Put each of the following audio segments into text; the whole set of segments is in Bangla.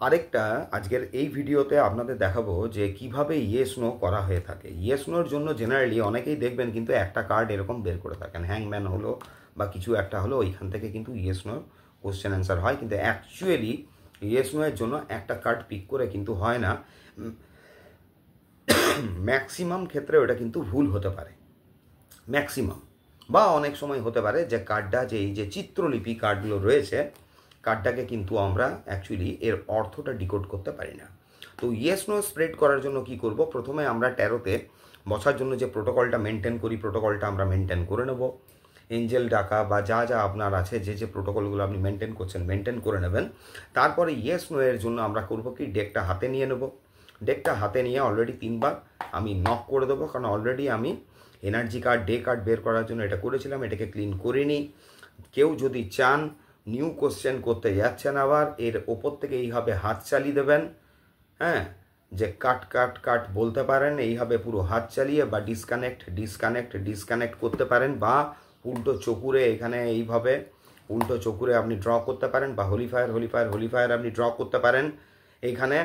আরেকটা আজকের এই ভিডিওতে আপনাদের দেখাবো যে কিভাবে ইয়েস নো করা হয়ে থাকে। ইয়েস নোর জন্য জেনারেলি অনেকেই দেখবেন কিন্তু একটা কার্ড এরকম বের করে থাকেন, হ্যাংম্যান হলো বা কিছু একটা হলো, ওইখান থেকে কিন্তু ইয়েস নোর কোশ্চেন অ্যান্সার হয়, কিন্তু অ্যাকচুয়ালি ইয়েস নো এর জন্য একটা কার্ড পিক করে কিন্তু হয় না। ম্যাক্সিমাম ক্ষেত্রে ওটা কিন্তু ভুল হতে পারে, ম্যাক্সিমাম, বা অনেক সময় হতে পারে যে কার্ডটা যে এই যে চিত্রলিপি কার্ডগুলো রয়েছে, কার্ডটাকে কিন্তু আমরা অ্যাকচুয়ালি এর অর্থটা ডিকোড করতে পারি না। তো ইয়েস নো স্প্রেড করার জন্য কি করব, প্রথমে আমরা ট্যারোতে বসার জন্য যে প্রোটোকলটা মেনটেন করি, প্রোটোকলটা আমরা মেনটেন করে নেব। এঞ্জেল ডাকা বা যা যা আপনার আছে, যে যে প্রোটোকলগুলো আপনি মেনটেন করছেন মেনটেন করে নেবেন। তারপরে ইয়েস নো এর জন্য আমরা করব কি, ডেকটা হাতে নিয়ে নেব। ডেকটা হাতে নিয়ে অলরেডি 3বার আমি নক করে দেবো, কারণ অলরেডি আমি এনার্জি কার্ড, ডে কার্ড বের করার জন্য এটা করেছিলাম, এটাকে ক্লিন করে নিই। কেউ যদি চান নিউ কোশ্চেন করতে যাচ্ছেন আবার, এর ওপর থেকে এইভাবে হাত চালিয়ে দেবেন, হ্যাঁ, যে কাট কাট কাট বলতে পারেন এইভাবে পুরো হাত চালিয়ে, বা ডিসকানেক্ট ডিসকানেক্ট ডিসকানেক্ট করতে পারেন, বা উল্টো চকুরে এখানে এইভাবে উল্টো চকুরে আপনি ড্র করতে পারেন, বা হোলিফায়ার হোলিফায়ার হোলিফায়ার আপনি ড্র করতে পারেন। এইখানে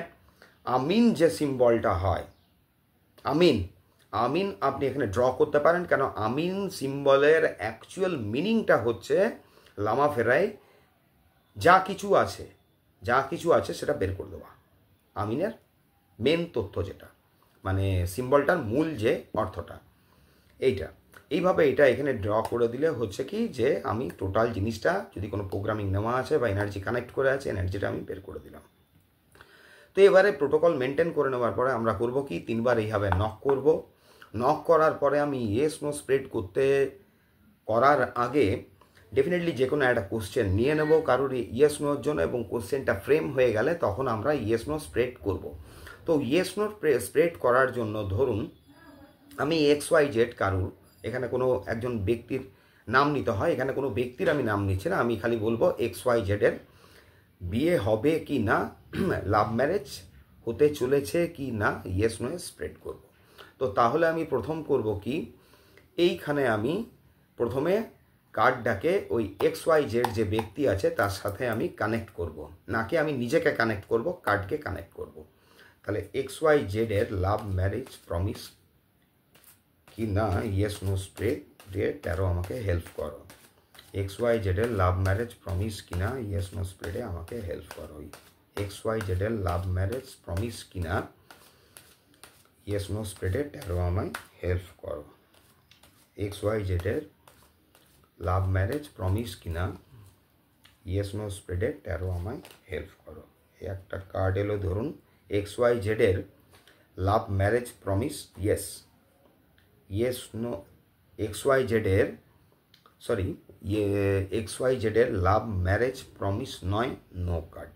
আমিন যে সিম্বলটা হয়, আমিন আমিন আপনি এখানে ড্র করতে পারেন। কেন, আমিন সিম্বলের অ্যাকচুয়াল মিনিংটা হচ্ছে লামা ফেরায় যা কিছু আছে সেটা বের করে দেওয়া। আমিনের মেন তথ্য যেটা, মানে সিম্বলটার মূল যে অর্থটা, এইভাবে এটা এখানে ড্র করে দিলে হচ্ছে কি, যে আমি টোটাল জিনিসটা, যদি কোনো প্রোগ্রামিং নেওয়া আছে বা এনার্জি কানেক্ট করে আছে, এনার্জিটা আমি বের করে দিলাম। তো এবারে প্রোটোকল মেনটেন করে নেওয়ার পরে আমরা করব কি, 3বার এইভাবে নক করব। নক করার পরে আমি ইয়েস নো স্প্রেড করার আগে ডেফিনেটলি যে কোনো একটা কোশ্চেন নিয়ে নেব কারোর ইয়েস নোর জন্য, এবং কোশ্চেনটা ফ্রেম হয়ে গেলে তখন আমরা ইয়েস নো স্প্রেড করব। তো ইয়েস নো স্প্রেড করার জন্য ধরুন আমি XYZ কারুর, এখানে কোনো একজন ব্যক্তির নাম নিতে হয়, এখানে কোনো ব্যক্তির আমি নাম নিচ্ছি না, আমি খালি বলবো XYZ এর বিয়ে হবে কি না, লাভ ম্যারেজ হতে চলেছে কি না, ইয়েস নো স্প্রেড করব। তো তাহলে আমি প্রথম করব কি, এইখানে আমি প্রথমে কার্ডটাকে ওই XYZ যে ব্যক্তি আছে তার সাথে আমি কানেক্ট করব, নাকি আমি নিজেকে কানেক্ট করব, কার্ডকে কানেক্ট করব। তাহলে XYZ এর লাভ ম্যারেজ প্রমিস কি না, ইয়েস নো স্প্রেড দিয়ে ট্যারো আমাকে হেল্প করো। XYZ এর লাভ ম্যারেজ প্রমিস কিনা, ইয়েস নো স্প্রেডে আমাকে হেল্প করো। XYZ এর লাভ ম্যারেজ প্রমিস কিনা, ইয়েস নো স্প্রেডে ট্যারো আমায় হেল্প করো। XYZ এর লাভ ম্যারেজ প্রমিস কিনা, ইয়েস নো স্প্রেডে ট্যারো আমায় হেল্প করো। এই একটা কার্ড এলো, ধরুন XYZ এর love marriage promise yes, yes no, XYZ এর সরি XYZ এর লাভ ম্যারেজ প্রমিস নয়, নো কার্ড।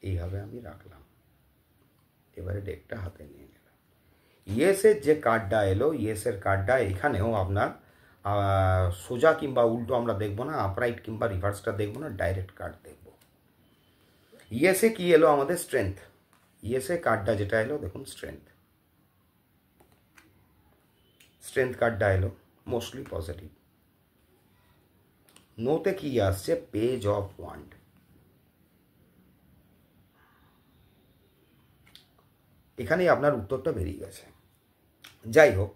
এইভাবে আমি রাখলাম। এবারে ডেকটা হাতে নিয়ে গেলাম। ইয়েসের যে কার্ডটা এলো, ইয়েসের কার্ডটা এখানেও আপনার সোজা কিংবা উল্টো আমরা দেখবো না, আপরাইট কিংবা রিভার্সটা দেখবো না, ডাইরেক্ট কার্ড দেখব। ইয়েসে কি এলো আমাদের, স্ট্রেংথ। ইয়েসে কার্ডটা যেটা এলো দেখুন, স্ট্রেংথ কার্ডটা এলো, মোস্টলি পজিটিভ। নোতে কি আসছে, পেজ অফ ওয়ান্ড। এখানেই আপনার উত্তরটা বেরিয়ে গেছে। যাই হোক,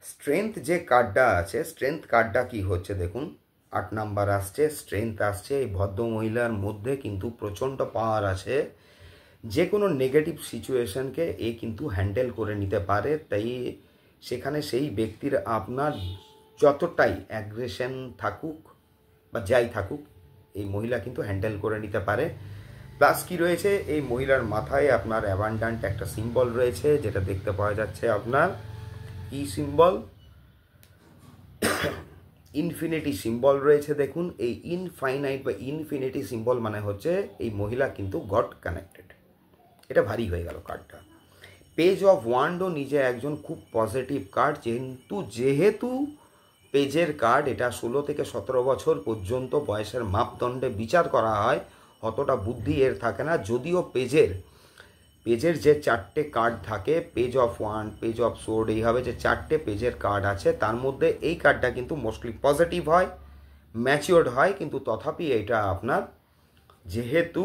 স্ট্রেংথ যে কার্ডটা আছে, স্ট্রেংথ কার্ডটা কি হচ্ছে দেখুন, 8 নাম্বার আসছে, স্ট্রেংথ আসছে। এই ভদ্র মহিলার মধ্যে কিন্তু প্রচণ্ড পাওয়ার আছে, যে কোনো নেগেটিভ সিচুয়েশনকে এ কিন্তু হ্যান্ডেল করে নিতে পারে। তাই সেখানে সেই ব্যক্তির আপনার যতটাই অ্যাগ্রেশন থাকুক বা যাই থাকুক, এই মহিলা কিন্তু হ্যান্ডেল করে নিতে পারে। প্লাস কি রয়েছে, এই মহিলার মাথায় আপনার অ্যাবান্ডান্ট একটা সিম্বল রয়েছে, যেটা দেখতে পাওয়া যাচ্ছে আপনার কি সিম্বল, ইনফিনিটি সিম্বল রয়েছে। দেখুন এই ইনফাইনাইট বা ইনফিনিটি সিম্বল মানে হচ্ছে এই মহিলা কিন্তু গড কানেক্টেড। এটা ভারী হয়ে গেল কার্ডটা। পেজ অফ ওয়ান্ডও নিজে একজন খুব পজিটিভ কার্ড, যেহেতু পেজের কার্ড, এটা 16 থেকে 17 বছর পর্যন্ত বয়সের মাপদণ্ডে বিচার করা হয়, অতটা বুদ্ধি এর থাকে না। যদিও পেজের যে 4টে কার্ড থাকে, page of wand, page of sword, এইভাবে যে 4টে পেজের কার্ড আছে, তার মধ্যে এই কার্ডটা কিন্তু মোস্টলি পজিটিভ হয়, ম্যাচিওর্ড হয়, কিন্তু তথাপি এটা আপনার যেহেতু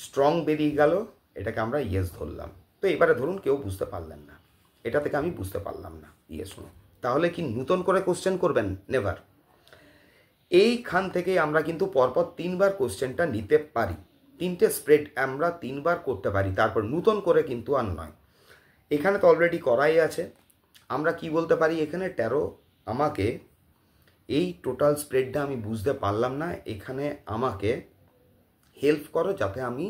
স্ট্রং বেরিয়ে গেল, এটাকে আমরা ইয়েস ধরলাম। তো এবারে ধরুন কেউ বুঝতে পারলেন না, এটা থেকে আমি বুঝতে পারলাম না, ইয়েস নো, তাহলে কি নতুন করে কোশ্চেন করবেন? নেভার। এইখান থেকে আমরা কিন্তু পরপর 3বার কোশ্চেনটা নিতে পারি, 3টে স্প্রেড আমরা 3বার করতে পারি, তারপর নতুন করে কিন্তু আর নয়। এখানে তো অলরেডি করাই আছে। আমরা কি বলতে পারি এখানে, 13 আমাকে এই টোটাল স্প্রেডটা আমি বুঝতে পারলাম না, এখানে আমাকে হেল্প করো যাতে আমি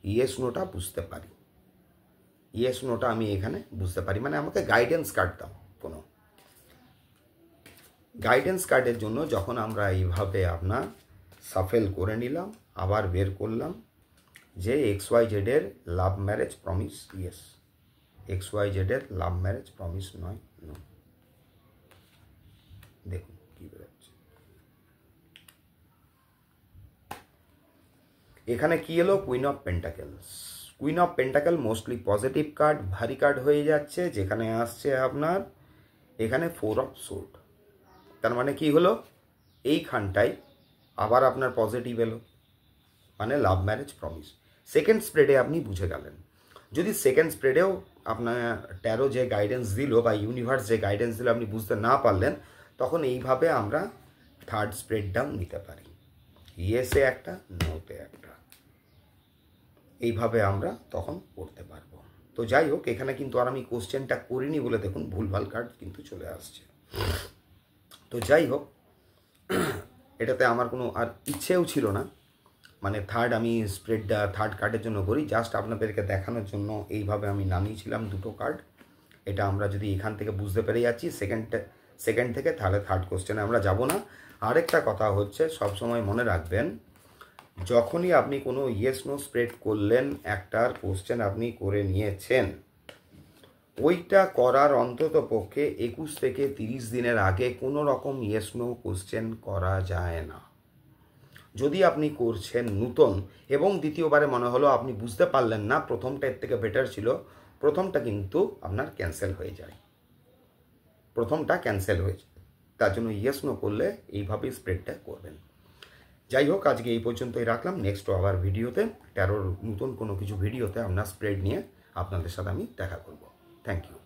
ইয়েস নোটা বুঝতে পারি, ইয়েস নোটা আমি এখানে বুঝতে পারি, মানে আমাকে গাইডেন্স কার্ড দাও। কোনো গাইডেন্স কার্ডের জন্য যখন আমরা এইভাবে আপনার সাফেল করে নিলাম, আবার বের করলাম যে XYZ এর love marriage promise yes, XYZ এর লাভ ম্যারেজ প্রমিস নয় নো। দেখুন কি বেরোচ্ছে, এখানে কি এলো, queen of pentacles. Queen of pentacle mostly positive card, ভারী কার্ড হয়ে যাচ্ছে, যেখানে আসছে আপনার এখানে 4 অফ সোর্ড। তার মানে কি হলো, এইখানটায় আবার আপনার পজিটিভ এলো, মানে লাভ ম্যারেজ প্রমিস। সেকেন্ড স্প্রেডে আপনি বুঝে গেলেন। যদি সেকেন্ড স্প্রেডেও আপনার 13 যে গাইডেন্স দিল বা ইউনিভার্স যে গাইডেন্স দিল আপনি বুঝতে না পারলেন, তখন এইভাবে আমরা থার্ড স্প্রেডটাও নিতে পারি, ইয়েসে একটা, নোতে একটা, এইভাবে আমরা তখন করতে পারবো। তো যাই হোক, এখানে কিন্তু আর আমি কোশ্চেনটা করিনি বলে দেখুন ভুলভাল কার্ড কিন্তু চলে আসছে। তো যাই হোক, এটাতে আমার কোনো আর ইচ্ছেও ছিল না, মানে আমি স্প্রেডটা থার্ড কার্ডের জন্য করি, জাস্ট আপনাদেরকে দেখানোর জন্য এইভাবে আমি নামিয়েছিলাম 2টো কার্ড। এটা আমরা যদি এখান থেকে বুঝতে পেরে যাচ্ছি সেকেন্ড থেকে, তাহলে থার্ড কোশ্চেনে আমরা যাব না। আরেকটা কথা হচ্ছে, সবসময় মনে রাখবেন, যখনই আপনি কোনো ইয়েস নো স্প্রেড করলেন, একটার কোশ্চেন আপনি করে নিয়েছেন, ওইটা করার অন্তত পক্ষে 21 থেকে 30 দিনের আগে কোনো রকম ইয়েস নো কোশ্চেন করা যায় না। যদি আপনি করছেন নূতন এবং দ্বিতীয়বারে মনে হলো আপনি বুঝতে পারলেন না, প্রথমটা এর থেকে বেটার ছিল, প্রথমটা কিন্তু আপনার ক্যান্সেল হয়ে যায়, প্রথমটা ক্যান্সেল হয়ে যায়। তার জন্য ইয়েস নো করলে এইভাবেই স্প্রেডটা করবেন। যাই হোক, আজকে এই পর্যন্তই রাখলাম। নেক্সট আবার ভিডিওতে 13 নতুন কোনো কিছু ভিডিওতে আপনার স্প্রেড নিয়ে আপনাদের সাথে আমি দেখা করব। Thank you.